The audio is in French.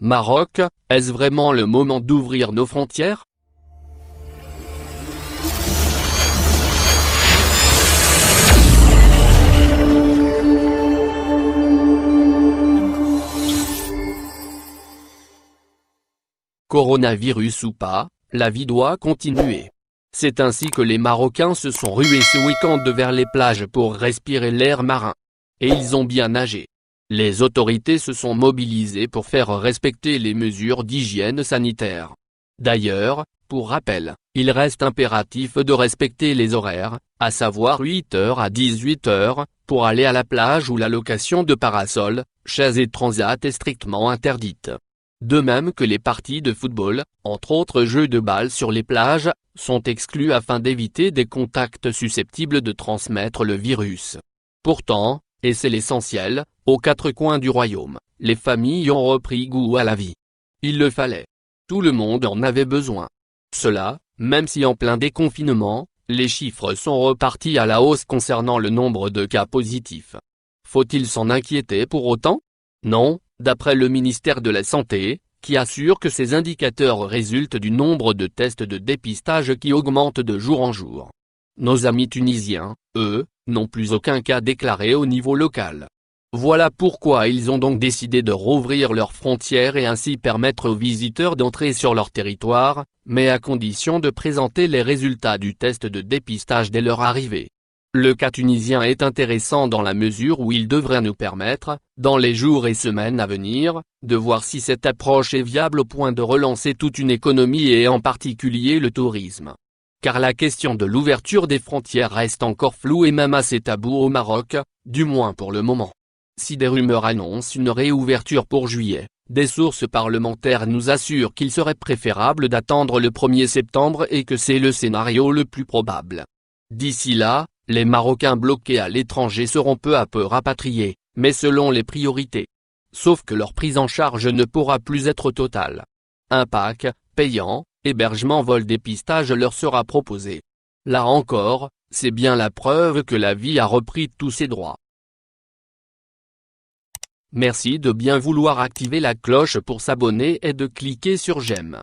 Maroc, est-ce vraiment le moment d'ouvrir nos frontières? Coronavirus ou pas, la vie doit continuer. C'est ainsi que les Marocains se sont rués ce week-end vers les plages pour respirer l'air marin. Et ils ont bien nagé. Les autorités se sont mobilisées pour faire respecter les mesures d'hygiène sanitaire. D'ailleurs, pour rappel, il reste impératif de respecter les horaires, à savoir 8h à 18h, pour aller à la plage où la location de parasols, chaises et transat est strictement interdite. De même que les parties de football, entre autres jeux de balle sur les plages, sont exclus afin d'éviter des contacts susceptibles de transmettre le virus. Pourtant, et c'est l'essentiel, aux quatre coins du royaume, les familles ont repris goût à la vie. Il le fallait. Tout le monde en avait besoin. Cela, même si en plein déconfinement, les chiffres sont repartis à la hausse concernant le nombre de cas positifs. Faut-il s'en inquiéter pour autant? Non, d'après le ministère de la Santé, qui assure que ces indicateurs résultent du nombre de tests de dépistage qui augmente de jour en jour. Nos amis tunisiens, eux, n'ont plus aucun cas déclaré au niveau local. Voilà pourquoi ils ont donc décidé de rouvrir leurs frontières et ainsi permettre aux visiteurs d'entrer sur leur territoire, mais à condition de présenter les résultats du test de dépistage dès leur arrivée. Le cas tunisien est intéressant dans la mesure où il devrait nous permettre, dans les jours et semaines à venir, de voir si cette approche est viable au point de relancer toute une économie et en particulier le tourisme. Car la question de l'ouverture des frontières reste encore floue et même assez tabou au Maroc, du moins pour le moment. Si des rumeurs annoncent une réouverture pour juillet, des sources parlementaires nous assurent qu'il serait préférable d'attendre le 1er septembre et que c'est le scénario le plus probable. D'ici là, les Marocains bloqués à l'étranger seront peu à peu rapatriés, mais selon les priorités. Sauf que leur prise en charge ne pourra plus être totale. Un pack, payant, hébergement vol dépistage leur sera proposé. Là encore, c'est bien la preuve que la vie a repris tous ses droits. Merci de bien vouloir activer la cloche pour s'abonner et de cliquer sur j'aime.